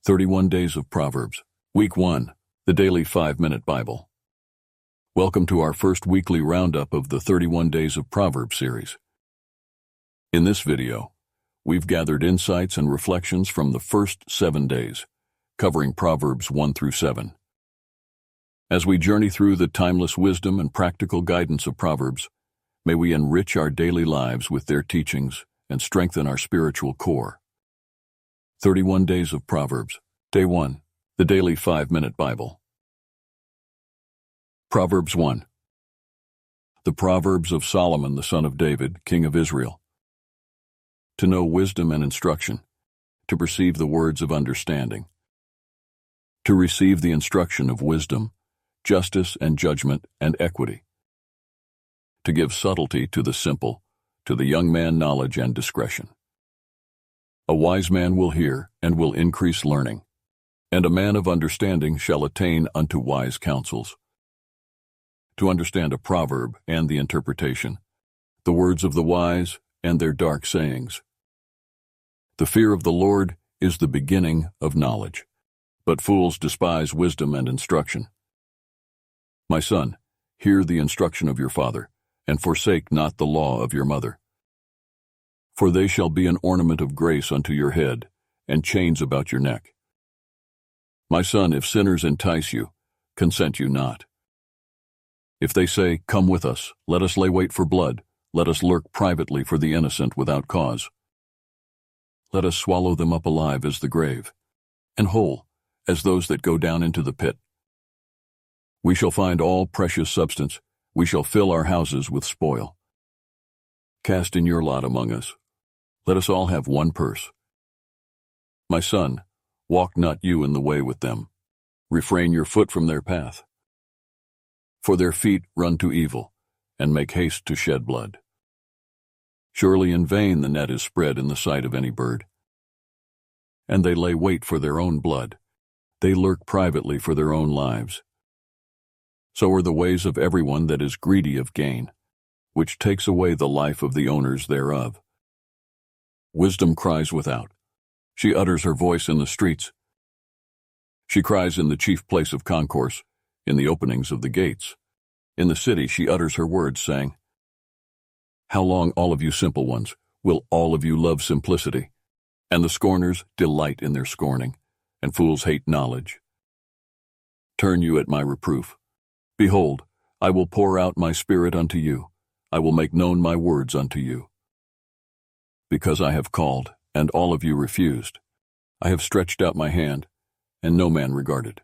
31 Days of Proverbs, Week 1, the Daily 5-Minute Bible. Welcome to our first weekly roundup of the 31 Days of Proverbs series. In this video, we've gathered insights and reflections from the first 7 days, covering Proverbs 1 through 7. As we journey through the timeless wisdom and practical guidance of Proverbs, may we enrich our daily lives with their teachings and strengthen our spiritual core. 31 Days of Proverbs, Day 1, the Daily 5-Minute Bible. Proverbs 1. The Proverbs of Solomon the son of David, king of Israel. To know wisdom and instruction, to perceive the words of understanding, to receive the instruction of wisdom, justice and judgment and equity, to give subtlety to the simple, to the young man knowledge and discretion. A wise man will hear and will increase learning, and a man of understanding shall attain unto wise counsels. To understand a proverb and the interpretation, the words of the wise and their dark sayings. The fear of the Lord is the beginning of knowledge, but fools despise wisdom and instruction. My son, hear the instruction of your father, and forsake not the law of your mother. For they shall be an ornament of grace unto your head, and chains about your neck. My son, if sinners entice you, consent you not. If they say, Come with us, let us lay wait for blood, let us lurk privately for the innocent without cause. Let us swallow them up alive as the grave, and whole as those that go down into the pit. We shall find all precious substance, we shall fill our houses with spoil. Cast in your lot among us. Let us all have one purse. My son, walk not you in the way with them. Refrain your foot from their path. For their feet run to evil, and make haste to shed blood. Surely in vain the net is spread in the sight of any bird. And they lay wait for their own blood. They lurk privately for their own lives. So are the ways of everyone that is greedy of gain, which takes away the life of the owners thereof. Wisdom cries without. She utters her voice in the streets. She cries in the chief place of concourse, in the openings of the gates. In the city she utters her words, saying, How long, all of you simple ones, will all of you love simplicity? And the scorners delight in their scorning, and fools hate knowledge. Turn you at my reproof. Behold, I will pour out my spirit unto you. I will make known my words unto you. Because I have called, and all of you refused. I have stretched out my hand, and no man regarded.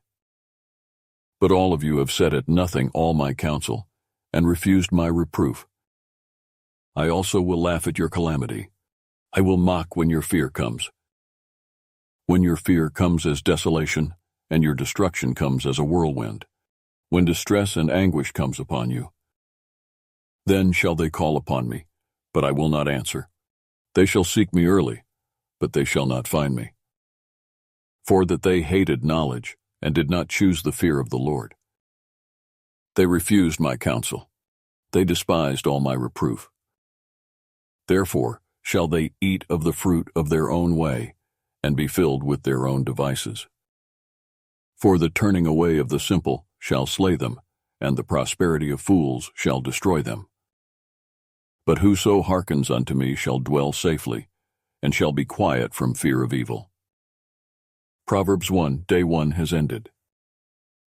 But all of you have set at nothing all my counsel, and refused my reproof. I also will laugh at your calamity. I will mock when your fear comes. When your fear comes as desolation, and your destruction comes as a whirlwind, when distress and anguish comes upon you. Then shall they call upon me, but I will not answer. They shall seek me early, but they shall not find me. For that they hated knowledge, and did not choose the fear of the Lord. They refused my counsel. They despised all my reproof. Therefore shall they eat of the fruit of their own way, and be filled with their own devices. For the turning away of the simple shall slay them, and the prosperity of fools shall destroy them. But whoso hearkens unto me shall dwell safely, and shall be quiet from fear of evil. Proverbs 1, Day 1 has ended.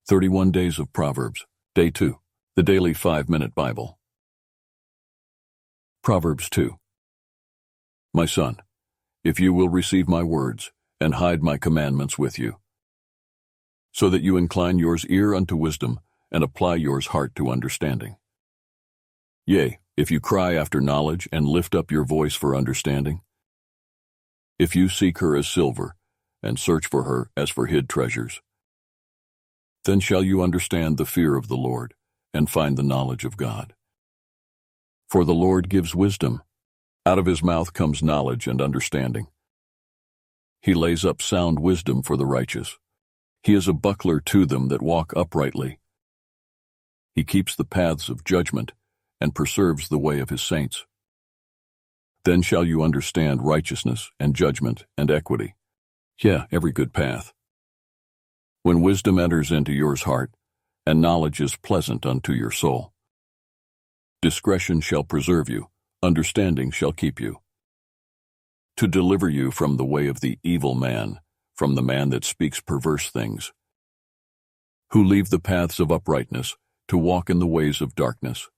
31 Days of Proverbs, Day 2, the Daily 5-Minute Bible. Proverbs 2. My son, if you will receive my words, and hide my commandments with you, so that you incline yours ear unto wisdom, and apply yours heart to understanding. Yea, if you cry after knowledge, and lift up your voice for understanding. If you seek her as silver, and search for her as for hid treasures, then shall you understand the fear of the Lord, and find the knowledge of God. For the Lord gives wisdom. Out of his mouth comes knowledge and understanding. He lays up sound wisdom for the righteous. He is a buckler to them that walk uprightly. He keeps the paths of judgment, and preserves the way of his saints. Then shall you understand righteousness and judgment and equity, every good path, when wisdom enters into your heart, and knowledge is pleasant unto your soul. Discretion shall preserve you, understanding shall keep you. To deliver you from the way of the evil man, from the man that speaks perverse things, who leave the paths of uprightness, to walk in the ways of darkness,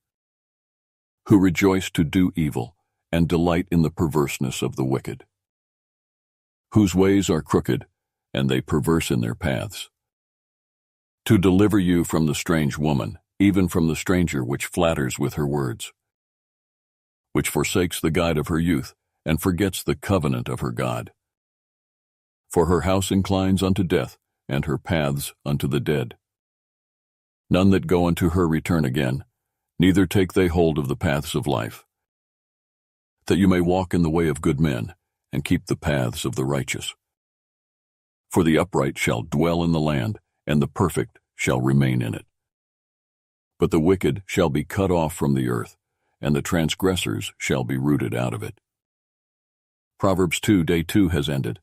who rejoice to do evil, and delight in the perverseness of the wicked, whose ways are crooked, and they perverse in their paths. To deliver you from the strange woman, even from the stranger which flatters with her words, which forsakes the guide of her youth, and forgets the covenant of her God. For her house inclines unto death, and her paths unto the dead. None that go unto her return again, neither take they hold of the paths of life, that you may walk in the way of good men, and keep the paths of the righteous. For the upright shall dwell in the land, and the perfect shall remain in it. But the wicked shall be cut off from the earth, and the transgressors shall be rooted out of it. Proverbs 2, Day 2 has ended.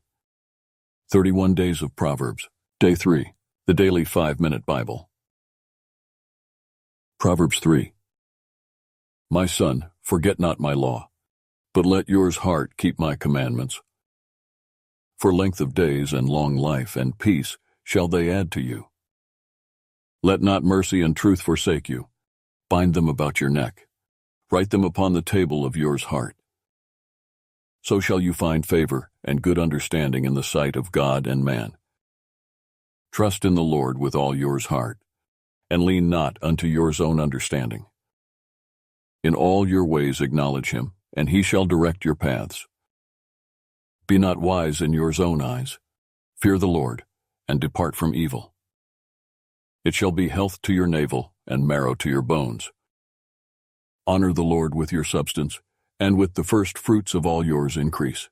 31 Days of Proverbs, Day 3, the Daily 5-Minute Bible. Proverbs 3. My son, forget not my law, but let yours heart keep my commandments. For length of days and long life and peace shall they add to you. Let not mercy and truth forsake you. Bind them about your neck. Write them upon the table of yours heart. So shall you find favor and good understanding in the sight of God and man. Trust in the Lord with all yours heart, and lean not unto yours own understanding. In all your ways acknowledge him, and he shall direct your paths. Be not wise in yours own eyes. Fear the Lord, and depart from evil. It shall be health to your navel, and marrow to your bones. Honor the Lord with your substance, and with the first fruits of all yours increase.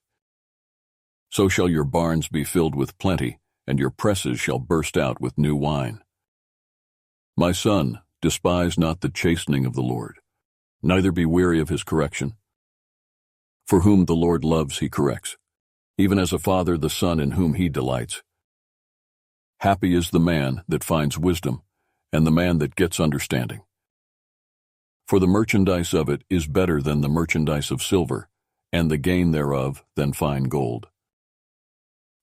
So shall your barns be filled with plenty, and your presses shall burst out with new wine. My son, despise not the chastening of the Lord, neither be weary of his correction. For whom the Lord loves he corrects, even as a father the son in whom he delights. Happy is the man that finds wisdom, and the man that gets understanding. For the merchandise of it is better than the merchandise of silver, and the gain thereof than fine gold.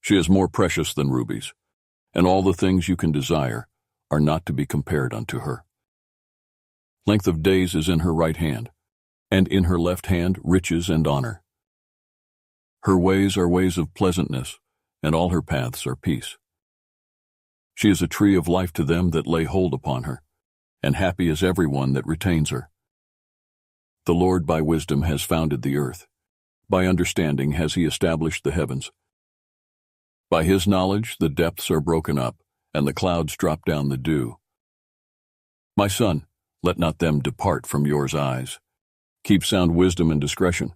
She is more precious than rubies, and all the things you can desire are not to be compared unto her. Length of days is in her right hand, and in her left hand riches and honor. Her ways are ways of pleasantness, and all her paths are peace. She is a tree of life to them that lay hold upon her, and happy is every one that retains her. The Lord by wisdom has founded the earth. By understanding has he established the heavens. By his knowledge the depths are broken up, and the clouds drop down the dew. My son, let not them depart from yours eyes. Keep sound wisdom and discretion.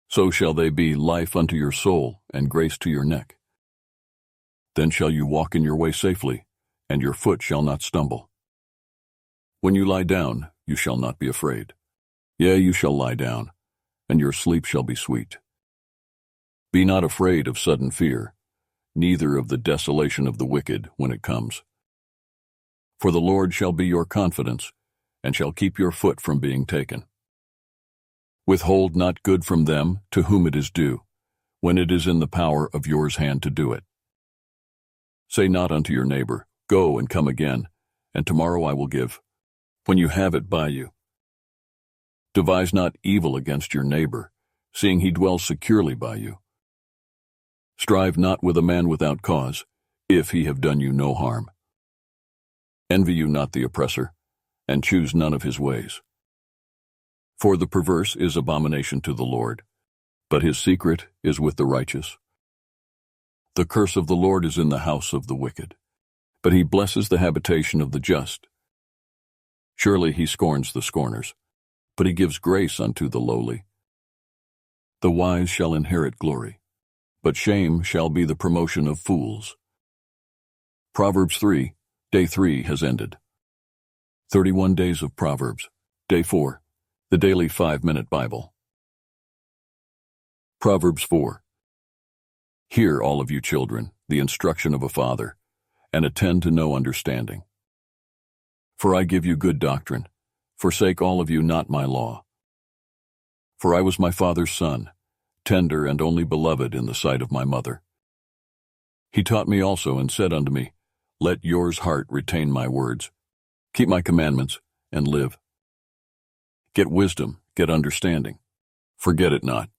So shall they be life unto your soul, and grace to your neck. Then shall you walk in your way safely, and your foot shall not stumble. When you lie down, you shall not be afraid. Yea, you shall lie down, and your sleep shall be sweet. Be not afraid of sudden fear, neither of the desolation of the wicked when it comes. For the Lord shall be your confidence, and shall keep your foot from being taken. Withhold not good from them to whom it is due, when it is in the power of yours hand to do it. Say not unto your neighbor, Go and come again, and tomorrow I will give, when you have it by you. Devise not evil against your neighbor, seeing he dwells securely by you. Strive not with a man without cause, if he have done you no harm. Envy you not the oppressor, and choose none of his ways. For the perverse is abomination to the Lord, but his secret is with the righteous. The curse of the Lord is in the house of the wicked, but he blesses the habitation of the just. Surely he scorns the scorners, but he gives grace unto the lowly. The wise shall inherit glory, but shame shall be the promotion of fools. Proverbs 3, Day 3 has ended. 31 Days of Proverbs, Day 4, the Daily 5-Minute Bible. Proverbs 4. Hear, all of you children, the instruction of a father, and attend to no understanding. For I give you good doctrine. Forsake all of you not my law. For I was my father's son, tender and only beloved in the sight of my mother. He taught me also and said unto me, Let yours heart retain my words. Keep my commandments, and live. Get wisdom, get understanding. Forget it not,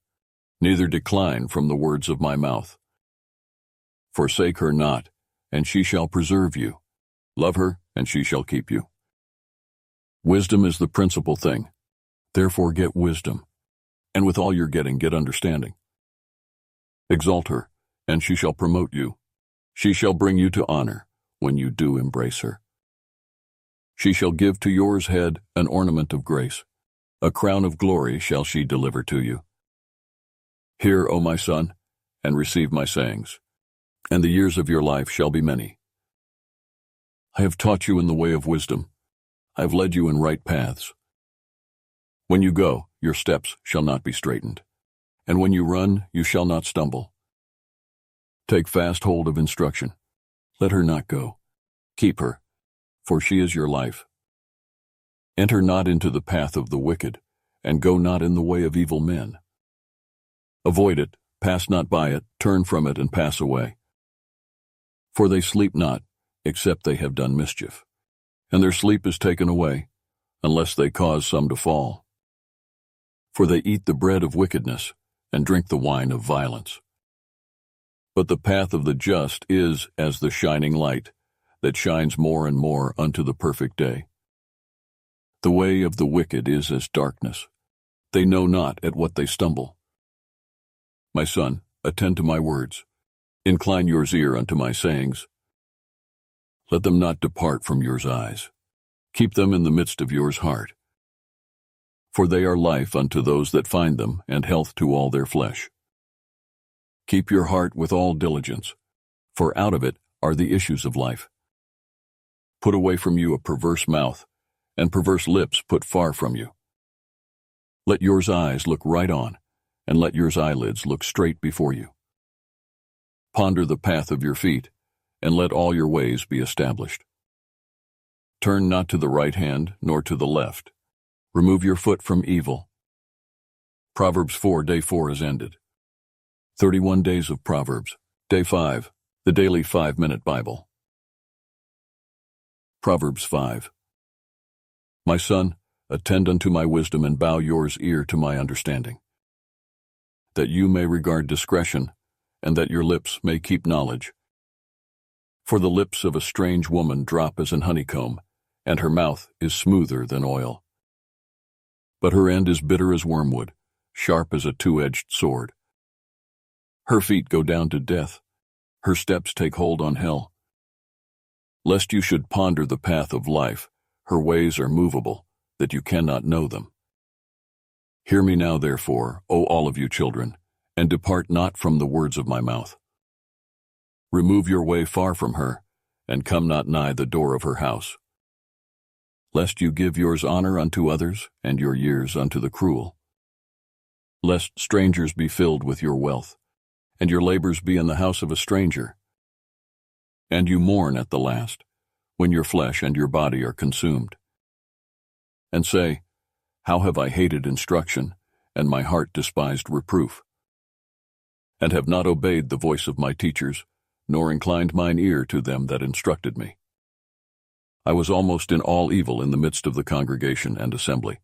neither decline from the words of my mouth. Forsake her not, and she shall preserve you. Love her, and she shall keep you. Wisdom is the principal thing. Therefore get wisdom, and with all your getting get understanding. Exalt her, and she shall promote you. She shall bring you to honor when you do embrace her. She shall give to yours head an ornament of grace. A crown of glory shall she deliver to you. Hear, O my son, and receive my sayings, and the years of your life shall be many. I have taught you in the way of wisdom. I have led you in right paths. When you go, your steps shall not be straitened, and when you run, you shall not stumble. Take fast hold of instruction. Let her not go. Keep her, for she is your life. Enter not into the path of the wicked, and go not in the way of evil men. Avoid it, pass not by it, turn from it, and pass away. For they sleep not, except they have done mischief, and their sleep is taken away, unless they cause some to fall. For they eat the bread of wickedness, and drink the wine of violence. But the path of the just is as the shining light, that shines more and more unto the perfect day. The way of the wicked is as darkness. They know not at what they stumble. My son, attend to my words. Incline yours ear unto my sayings. Let them not depart from yours eyes. Keep them in the midst of yours heart. For they are life unto those that find them, and health to all their flesh. Keep your heart with all diligence, for out of it are the issues of life. Put away from you a perverse mouth, and perverse lips put far from you. Let yours eyes look right on, and let yours eyelids look straight before you. Ponder the path of your feet, and let all your ways be established. Turn not to the right hand, nor to the left. Remove your foot from evil. Proverbs 4, Day 4 is ended. 31 Days of Proverbs, Day 5, the Daily 5-Minute Bible. Proverbs 5. My son, attend unto my wisdom, and bow yours ear to my understanding, that you may regard discretion, and that your lips may keep knowledge. For the lips of a strange woman drop as an honeycomb, and her mouth is smoother than oil. But her end is bitter as wormwood, sharp as a two-edged sword. Her feet go down to death, her steps take hold on hell. Lest you should ponder the path of life, her ways are movable, that you cannot know them. Hear me now, therefore, O all of you children, and depart not from the words of my mouth. Remove your way far from her, and come not nigh the door of her house. Lest you give yours honor unto others, and your years unto the cruel. Lest strangers be filled with your wealth, and your labors be in the house of a stranger. And you mourn at the last, when your flesh and your body are consumed. And say, How have I hated instruction, and my heart despised reproof? And have not obeyed the voice of my teachers, nor inclined mine ear to them that instructed me. I was almost in all evil in the midst of the congregation and assembly.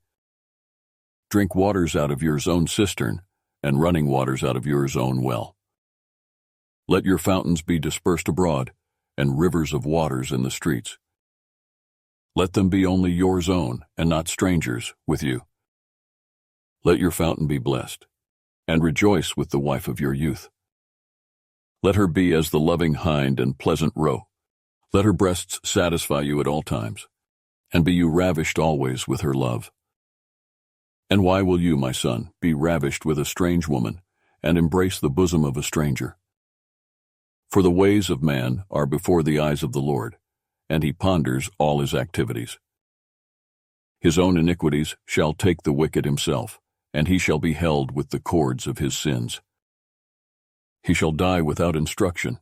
Drink waters out of yours own cistern, and running waters out of yours own well. Let your fountains be dispersed abroad, and rivers of waters in the streets. Let them be only yours own, and not strangers with you. Let your fountain be blessed, and rejoice with the wife of your youth. Let her be as the loving hind and pleasant roe. Let her breasts satisfy you at all times, and be you ravished always with her love. And why will you, my son, be ravished with a strange woman, and embrace the bosom of a stranger? For the ways of man are before the eyes of the Lord, and he ponders all his activities. His own iniquities shall take the wicked himself, and he shall be held with the cords of his sins. He shall die without instruction,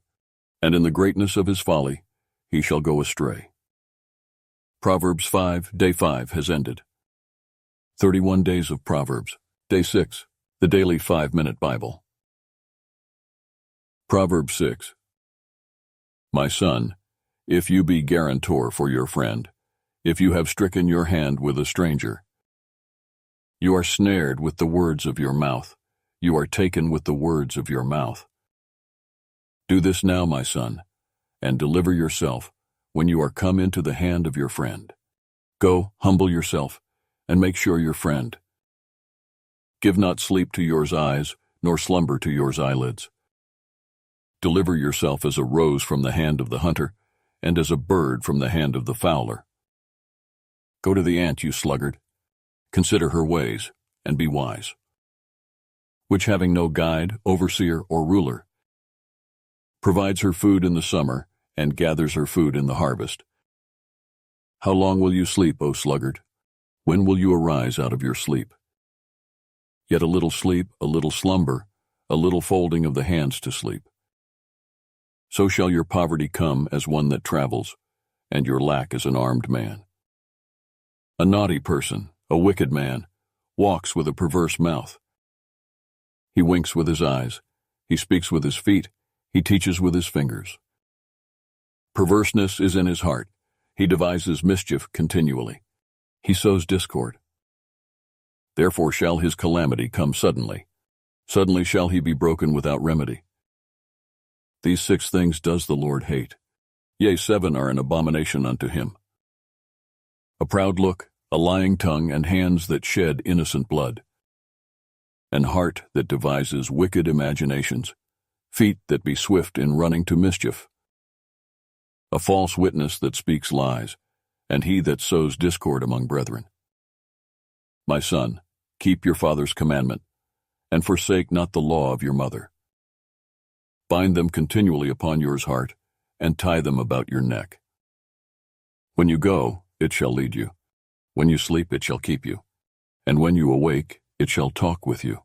and in the greatness of his folly he shall go astray. Proverbs 5, Day 5 has ended. 31 Days of Proverbs, Day 6, the Daily 5-Minute Bible. Proverbs 6. My son, if you be guarantor for your friend, if you have stricken your hand with a stranger, you are snared with the words of your mouth, you are taken with the words of your mouth. Do this now, my son, and deliver yourself when you are come into the hand of your friend. Go, humble yourself, and make sure your friend. Give not sleep to yours eyes, nor slumber to yours eyelids. Deliver yourself as a rose from the hand of the hunter, and as a bird from the hand of the fowler. Go to the ant, you sluggard. Consider her ways, and be wise. Which having no guide, overseer, or ruler, provides her food in the summer, and gathers her food in the harvest. How long will you sleep, O sluggard? When will you arise out of your sleep? Yet a little sleep, a little slumber, a little folding of the hands to sleep. So shall your poverty come as one that travels, and your lack as an armed man. A naughty person, a wicked man, walks with a perverse mouth. He winks with his eyes, he speaks with his feet, he teaches with his fingers. Perverseness is in his heart, he devises mischief continually. He sows discord. Therefore shall his calamity come suddenly. Suddenly shall he be broken without remedy. These 6 things does the Lord hate. Yea, 7 are an abomination unto him. A proud look, a lying tongue, and hands that shed innocent blood. An heart that devises wicked imaginations, feet that be swift in running to mischief. A false witness that speaks lies, and he that sows discord among brethren. My son, keep your father's commandment, and forsake not the law of your mother. Bind them continually upon yours heart, and tie them about your neck. When you go, it shall lead you. When you sleep, it shall keep you. And when you awake, it shall talk with you.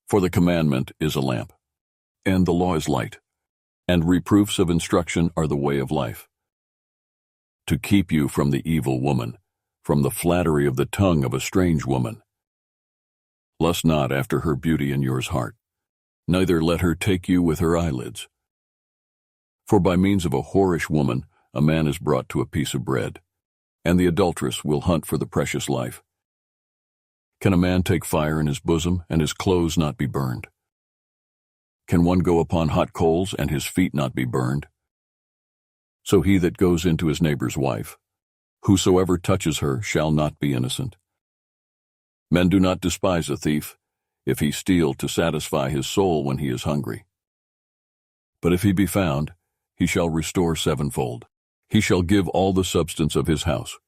For the commandment is a lamp, and the law is light, and reproofs of instruction are the way of life. To keep you from the evil woman, from the flattery of the tongue of a strange woman. Lust not after her beauty in yours heart, neither let her take you with her eyelids. For by means of a whorish woman a man is brought to a piece of bread, and the adulteress will hunt for the precious life. Can a man take fire in his bosom, and his clothes not be burned? Can one go upon hot coals, and his feet not be burned? So he that goes into his neighbor's wife, whosoever touches her shall not be innocent. Men do not despise a thief, if he steal to satisfy his soul when he is hungry. But if he be found, he shall restore 7-fold. He shall give all the substance of his house.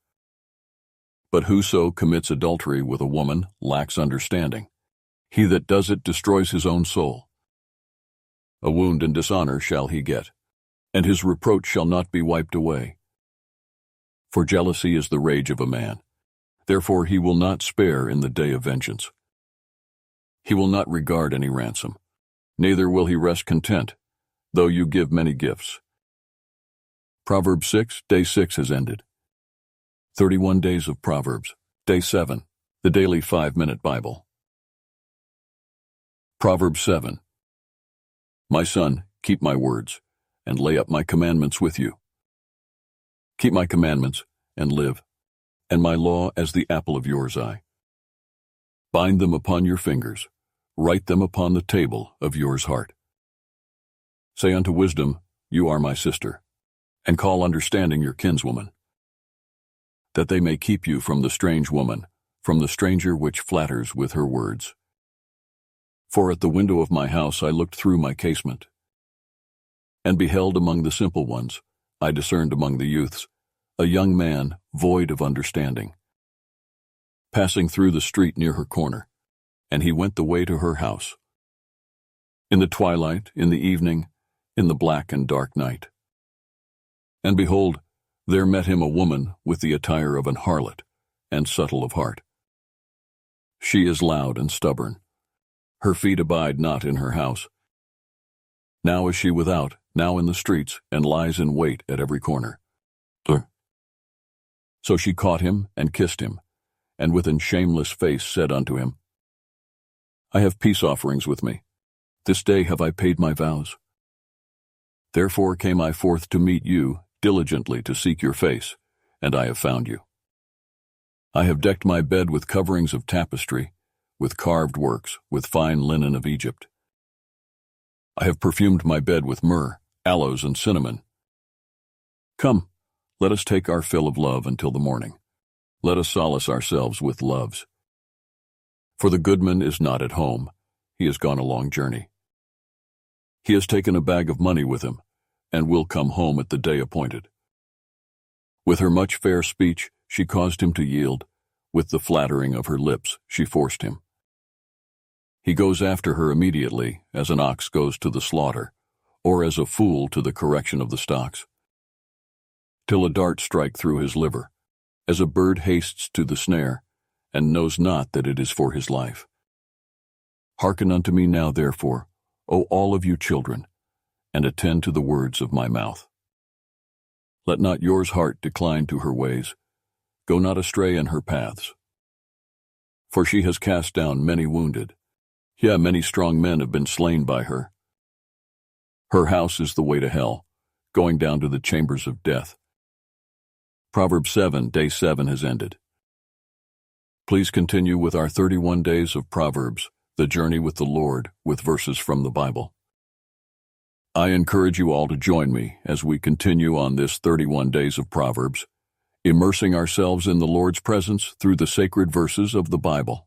But whoso commits adultery with a woman lacks understanding. He that does it destroys his own soul. A wound and dishonor shall he get, and his reproach shall not be wiped away. For jealousy is the rage of a man. Therefore he will not spare in the day of vengeance. He will not regard any ransom, neither will he rest content, though you give many gifts. Proverbs 6, Day 6 has ended. 31 Days of Proverbs, Day 7, the Daily 5-Minute Bible. Proverbs 7. My son, keep my words, and lay up my commandments with you. Keep my commandments, and live, and my law as the apple of yours eye. Bind them upon your fingers, write them upon the table of yours heart. Say unto wisdom, you are my sister, and call understanding your kinswoman, that they may keep you from the strange woman, from the stranger which flatters with her words. For at the window of my house I looked through my casement, and beheld among the simple ones, I discerned among the youths, a young man void of understanding, passing through the street near her corner, and he went the way to her house. In the twilight, in the evening, in the black and dark night. And behold, there met him a woman with the attire of an harlot, and subtle of heart. She is loud and stubborn. Her feet abide not in her house. Now is she without, now in the streets, and lies in wait at every corner. So she caught him and kissed him, and with an shameless face said unto him, I have peace offerings with me. This day have I paid my vows. Therefore came I forth to meet you, diligently to seek your face, and I have found you. I have decked my bed with coverings of tapestry, with carved works, with fine linen of Egypt. I have perfumed my bed with myrrh, aloes, and cinnamon. Come, let us take our fill of love until the morning. Let us solace ourselves with loves. For the goodman is not at home, he has gone a long journey. He has taken a bag of money with him, and will come home at the day appointed. With her much fair speech she caused him to yield, with the flattering of her lips she forced him. He goes after her immediately, as an ox goes to the slaughter, or as a fool to the correction of the stocks. Till a dart strike through his liver, as a bird hastes to the snare, and knows not that it is for his life. Hearken unto me now, therefore, O all of you children, and attend to the words of my mouth. Let not yours heart decline to her ways, go not astray in her paths. For she has cast down many wounded, yea, many strong men have been slain by her. Her house is the way to hell, going down to the chambers of death. Proverbs 7, day 7 has ended. Please continue with our 31 days of Proverbs, the journey with the Lord, with verses from the Bible. I encourage you all to join me as we continue on this 31 days of Proverbs, immersing ourselves in the Lord's presence through the sacred verses of the Bible.